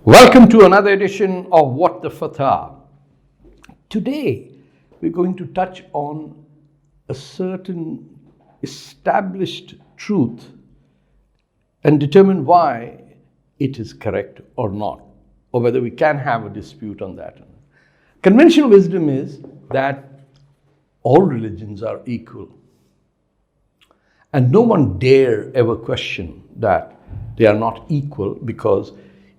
Welcome to another edition of What the Fatah. Today, we're going to touch on a certain established truth and determine why it is correct or not, or whether we can have a dispute on that. Conventional wisdom is that all religions are equal, and no one dare ever question that they are not equal, because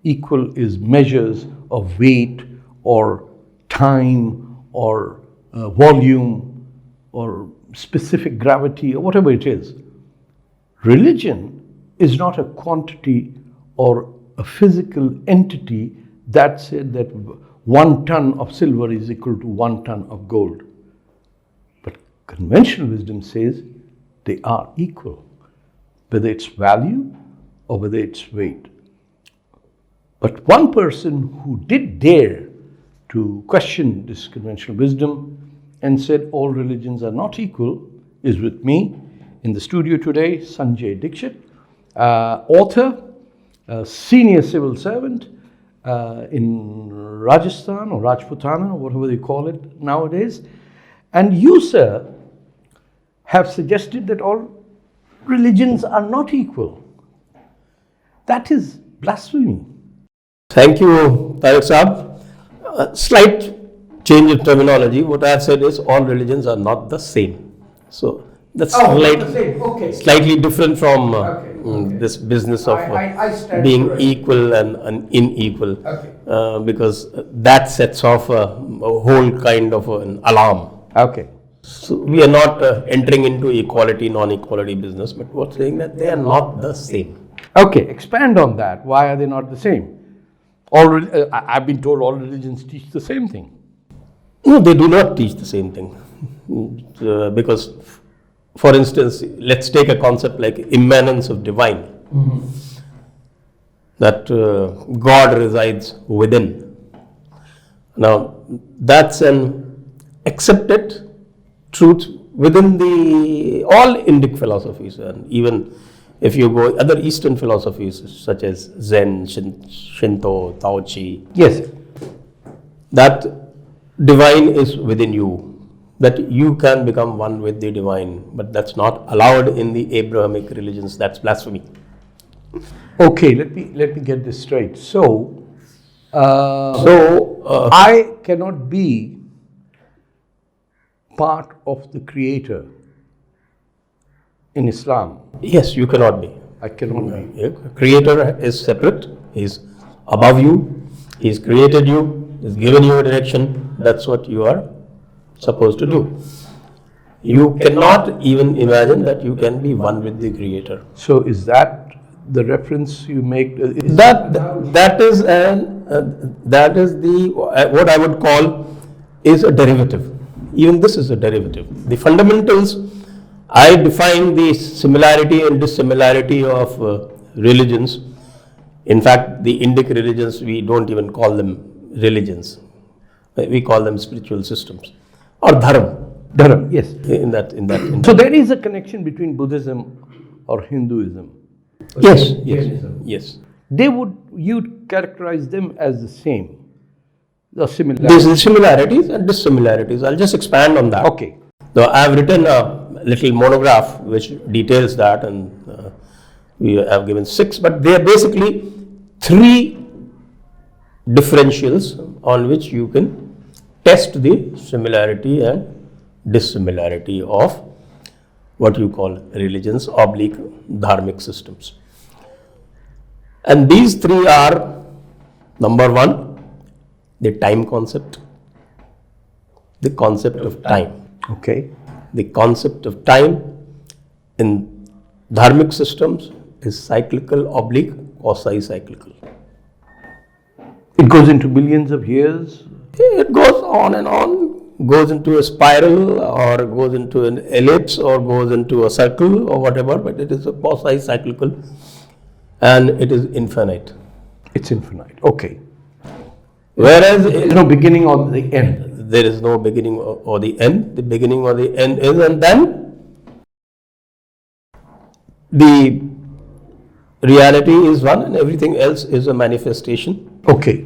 equal is measures of weight or time or volume or specific gravity or whatever it is. Religion is not a quantity or a physical entity that said that 1 ton of silver is equal to 1 ton of gold. But conventional wisdom says they are equal, whether it's value or whether it's weight. But one person who did dare to question this conventional wisdom and said all religions are not equal is with me in the studio today, Sanjay Dixit, author, senior civil servant in Rajasthan or Rajputana, or whatever they call it nowadays. And you, sir, have suggested that all religions are not equal. That is blasphemy. Thank you, Tarek Saab. Slight change in terminology. What I have said is all religions are not the same. So that's slightly different from this business of being equal and unequal, because that sets off a whole kind of an alarm. Okay. So we are not entering into equality, non-equality business, but we're saying that they are not the same. Okay, expand on that. Why are they not the same? I've been told all religions teach the same thing. No, they do not teach the same thing. Because, for instance, let's take a concept like immanence of divine. Mm-hmm. That God resides within. Now, that's an accepted truth within all Indic philosophies, and even if you go other Eastern philosophies such as Zen, Shinto, Tao Chi. Yes. That divine is within you, that you can become one with the divine, but that's not allowed in the Abrahamic religions. That's blasphemy. Okay, let me get this straight. So, I cannot be part of the Creator in Islam. Yes, you cannot be. I cannot be. Creator is separate. He's above you. He's created you. He's given you a direction. That's what you are supposed to do. You cannot even imagine that you can be one with the Creator. So is that the reference you make? That is the what I would call is a derivative. Even this is a derivative. The fundamentals. I define the similarity and dissimilarity of religions. In fact, the Indic religions, we don't even call them religions. We call them spiritual systems or dharma. Dharma, yes. In that. So there is a connection between Buddhism or Hinduism. Yes. You'd characterize them as the same, the similarities. There's the similarities and dissimilarities. I'll just expand on that. Okay. So I've written a little monograph which details that, and we have given 6, but they are basically 3 differentials on which you can test the similarity and dissimilarity of what you call religions / dharmic systems. And these 3 are, number 1, the time concept, the concept of time. Okay. The concept of time in dharmic systems is cyclical / quasi-cyclical. It goes into billions of years? It goes on and on, goes into a spiral or goes into an ellipse or goes into a circle or whatever, but it is a quasi-cyclical and it is infinite. It's infinite, okay. Whereas there is no beginning or the end. There is no beginning or the end. The beginning or the end is, and then the reality is one and everything else is a manifestation Okay.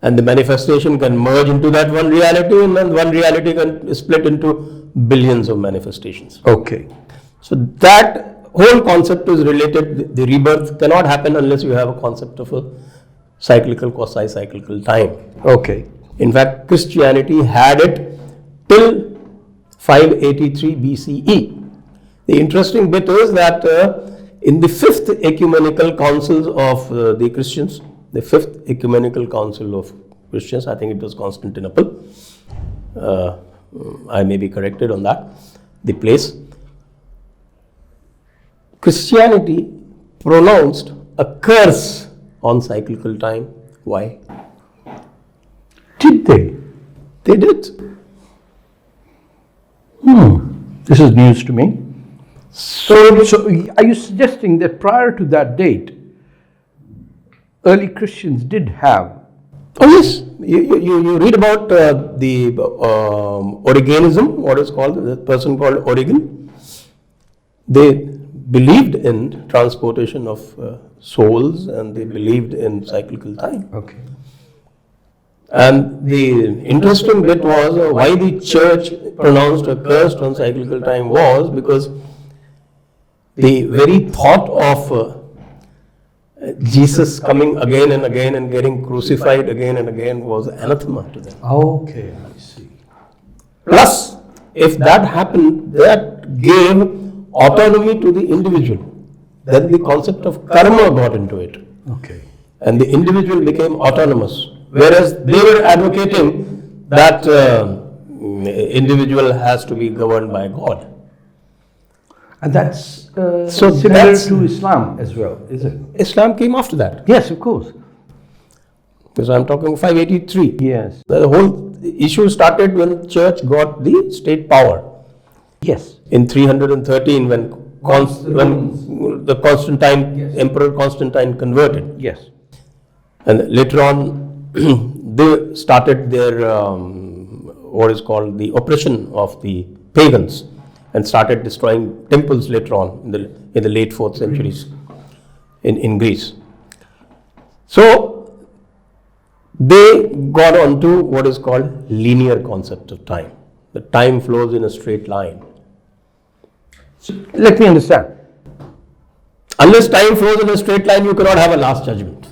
And the manifestation can merge into that one reality, and then one reality can split into billions of manifestations. Okay. So that whole concept is related. The rebirth cannot happen unless you have a concept of a cyclical, quasi-cyclical time. Okay. In fact, Christianity had it till 583 BCE. The interesting bit is that in the fifth ecumenical councils of the Christians, the fifth ecumenical council of Christians, I think it was Constantinople, I may be corrected on that, the place, Christianity pronounced a curse on cyclical time. Why? Did they? They did. This is news to me. So are you suggesting that prior to that date, early Christians did have? Oh yes, you read about the Origenism, what is called, the person called Origen. They believed in transportation of souls, and they believed in cyclical time. Okay. And the interesting bit was why the church pronounced a curse on cyclical time was because the very thought of Jesus coming again and again and getting crucified again and again was anathema to them. Okay, I see. Plus, if that happened, that gave autonomy to the individual. Then the concept of karma got into it. Okay. And the individual became autonomous. Whereas they were advocating that individual has to be governed by God. And that's So similar that's- to Islam as well, is it? Islam came after that. Yes, of course. Because I'm talking 583. Yes. The whole issue started when church got the state power. Yes. In 313 when the Constantine, Emperor Constantine converted. Yes. And later on, they started their what is called the oppression of the pagans, and started destroying temples later on in the late 4th centuries in Greece. So they got onto what is called linear concept of time. The time flows in a straight line. So let me understand. Unless time flows in a straight line, you cannot have a last judgment.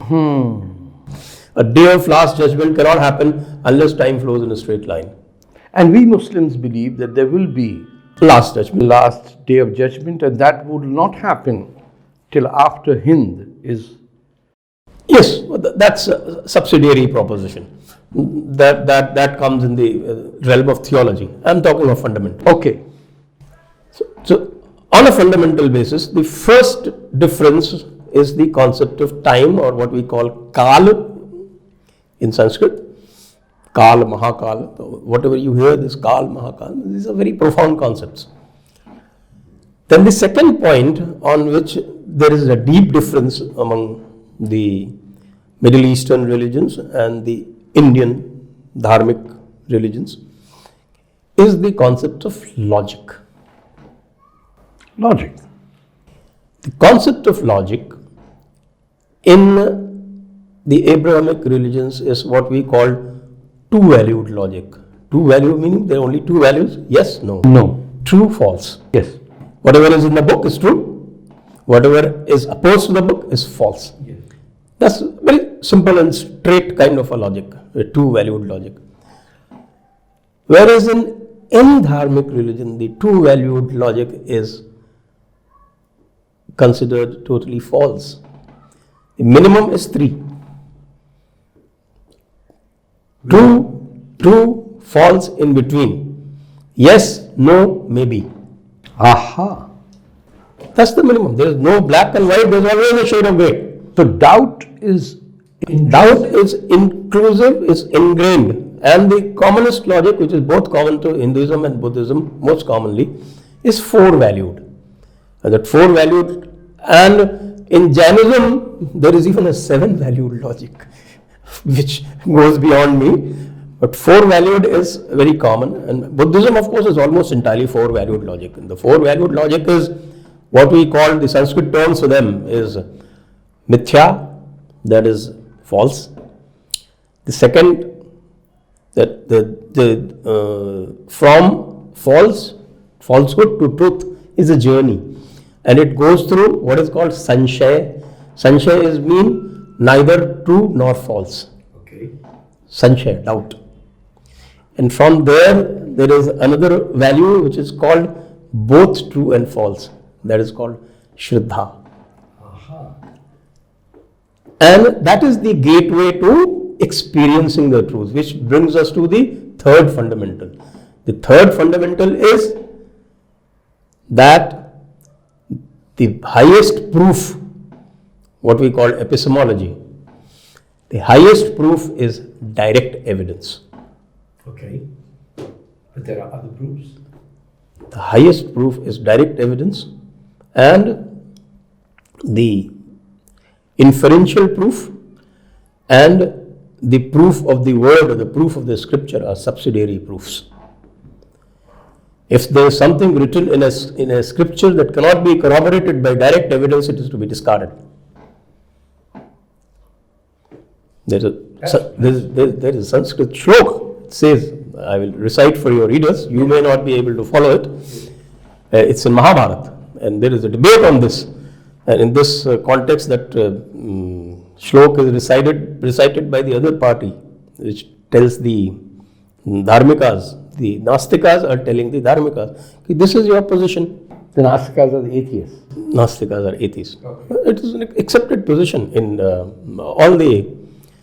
A day of last judgment cannot happen unless time flows in a straight line. And we Muslims believe that there will be Last judgment. last day of judgment, and that would not happen till after Hind is. Yes, that's a subsidiary proposition. That comes in the realm of theology. I'm talking of fundamental. Okay. So on a fundamental basis, the first difference is the concept of time, or what we call kal in Sanskrit. Kal, Mahakal, whatever you hear, this Kal, Mahakal, these are very profound concepts. Then the second point on which there is a deep difference among the Middle Eastern religions and the Indian Dharmic religions is the concept of logic. Logic. The concept of logic in the Abrahamic religions is what we call two-valued logic. Two-value meaning there are only two values? Yes, no. No. True, false. Yes. Whatever is in the book is true. Whatever is opposed to the book is false. Yes. That's very simple and straight kind of a logic, a two-valued logic. Whereas in any dharmic religion, the two-valued logic is considered totally false. The minimum is three. True, false, in between. Yes, no, maybe. Aha. That's the minimum. There is no black and white, there is always a shade of gray. So doubt is Doubt is inclusive, is ingrained. And the commonest logic, which is both common to Hinduism and Buddhism, most commonly, is four-valued. And that four-valued, and in Jainism, there is even a seven-valued logic, which goes beyond me. But four-valued is very common. And Buddhism, of course, is almost entirely four-valued logic. And the four-valued logic is what we call, the Sanskrit terms for them is mithya, that is false. The second, that from falsehood to truth is a journey, and it goes through what is called Sanjay. Sanjay is mean neither true nor false. Okay. Sanjay, doubt. And from there is another value which is called both true and false. That is called Shraddha. And that is the gateway to experiencing the truth, which brings us to the third fundamental. The third fundamental is that the highest proof, what we call epistemology, the highest proof is direct evidence. Okay. But there are other proofs. The highest proof is direct evidence, and the inferential proof and the proof of the word or the proof of the scripture are subsidiary proofs. If there is something written in a scripture that cannot be corroborated by direct evidence, it is to be discarded. There is a Sanskrit shlok. It says, I will recite for your readers. You may not be able to follow it. It's in Mahabharata, and there is a debate on this. And in this context, that shlok is recited by the other party, which tells the dharmikas. The Nastikas are telling the dharmikas, this is your position. The Nastikas are the atheists. Nastikas are atheists. Okay. It is an accepted position in all the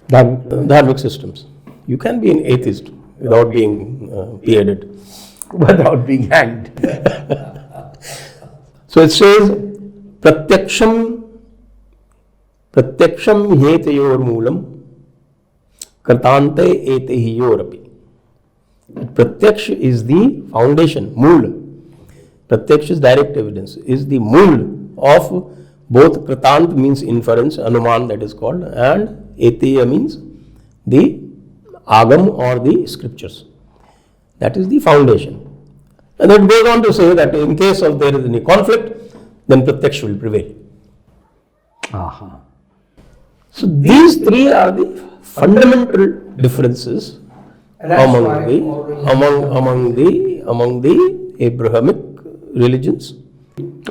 dharmic systems. You can be an atheist without being beheaded. Without being hanged. So it says, Pratyaksham hetayor moolam kartante etehiyorapi. Pratyaksh is the foundation, mool. Pratyaksh is direct evidence, is the mool of both Kratant means inference, Anuman that is called, and Eteya means the Agam or the scriptures. That is the foundation. And it goes on to say that in case of there is any conflict, then Pratyaksh will prevail. Aha. So these three are the fundamental differences among the Abrahamic religions.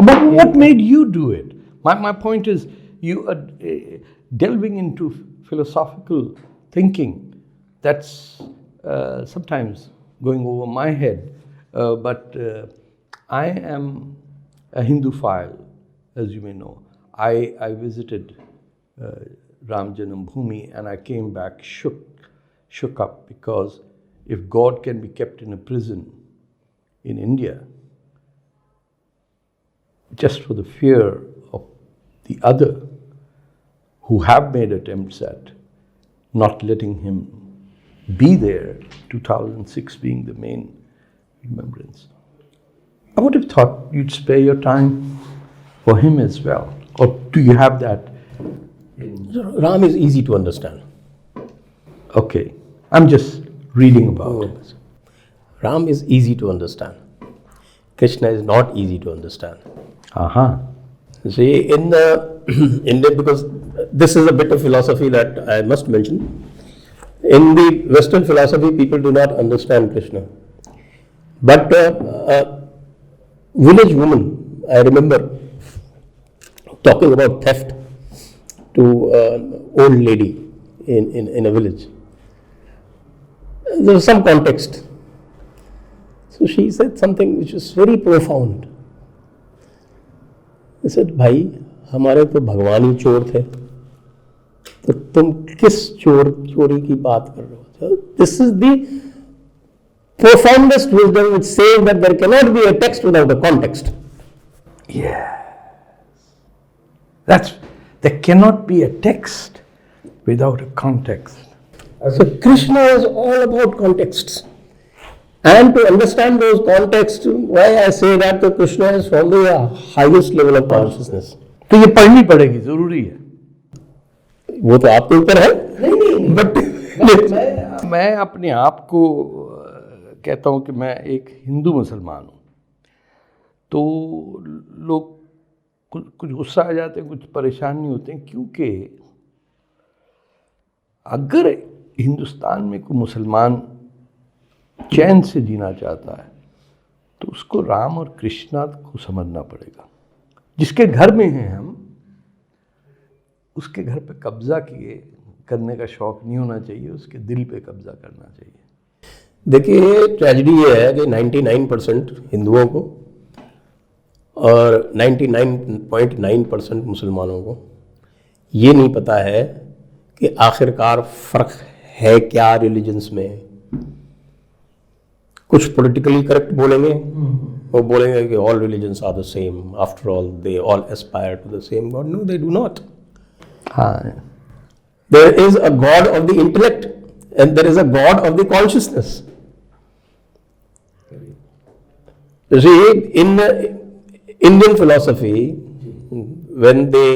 But what made you do it? My point is, you are delving into philosophical thinking that's sometimes going over my head. But I am a Hinduphile, as you may know. I visited Ram Janam Bhoomi, and I came back shook up, because if God can be kept in a prison in India just for the fear of the other who have made attempts at not letting him be there, 2006 being the main remembrance, I would have thought you'd spare your time for him as well. Or do you have that? Ram is easy to understand. Okay. I'm just reading about it. Ram is easy to understand. Krishna is not easy to understand. Aha. See, in India, because this is a bit of philosophy that I must mention. In the Western philosophy, people do not understand Krishna. But a village woman, I remember talking about theft to an old lady in a village. There was some context. So she said something which is very profound. He said, भाई हमारे तो भगवान ही चोर थे, तो तुम किस चोरी की बात कर रहे हो? So this is the profoundest wisdom which says that there cannot be a text without a context. Yes. There cannot be a text without a context. So Krishna is all about contexts. And to understand those contexts, why I say that the Krishna is from the highest level of consciousness. तो ये पढ़नी पड़ेगी, जरूरी है. वो तो आपके ऊपर है. नहीं. But मैं अपने आप को कहता हूँ कि मैं एक हिंदू मुसलमान हूँ. तो लोग कुछ गुस्सा आ जाते हैं, कुछ परेशान नहीं होते हैं, क्योंकि अगर हिंदुस्तान में कोई मुसलमान चैन से जीना चाहता है तो उसको राम और कृष्णा को समझना पड़ेगा। जिसके घर में हैं हम, उसके घर पे कब्जा करने का शौक नहीं होना चाहिए, उसके दिल पे कब्जा करना चाहिए। देखिए, ट्रेजेडी ये है कि 99% हिंदुओं को और 99.9% मुसलमानों को ये नहीं पता है कि आखिरकार फ़र्क है क्या रिलीजन्स में। कुछ पॉलिटिकली करेक्ट बोलेंगे, वो बोलेंगे कि all religions are the same, after all they all aspire to the same god. No, they do not. हाँ, there is a god of the intellect and there is a god of the consciousness. You see, in Indian philosophy, when they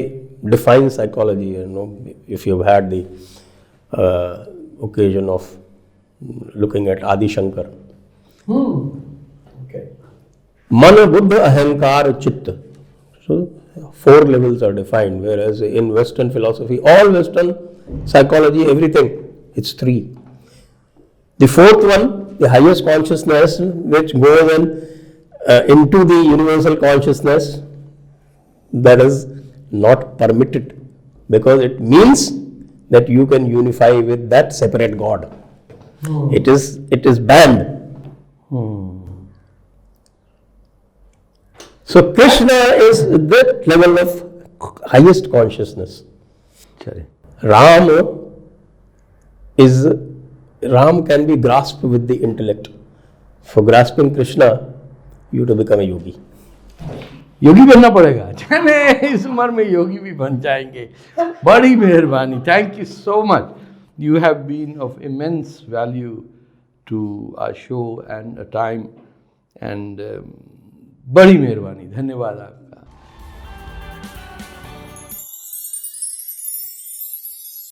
define psychology, if you've had the occasion of looking at Adi Shankar, Mana, Buddha, Ahankar, Chitta. So 4 levels are defined, whereas in Western philosophy, all Western psychology, everything, it's 3. The 4th one, the highest consciousness, which goes into the universal consciousness, that is not permitted, because it means that you can unify with that separate God. It is banned. So Krishna is that level of highest consciousness. Ram can be grasped with the intellect. For grasping Krishna, you to become a yogi. योगी बनना पड़ेगा। चले, इस उम्र में योगी भी बन जाएंगे। बड़ी मेहरबानी। Thank you so much. You have been of immense value to our show and a time, एंड बड़ी मेहरबानी। धन्यवाद आप।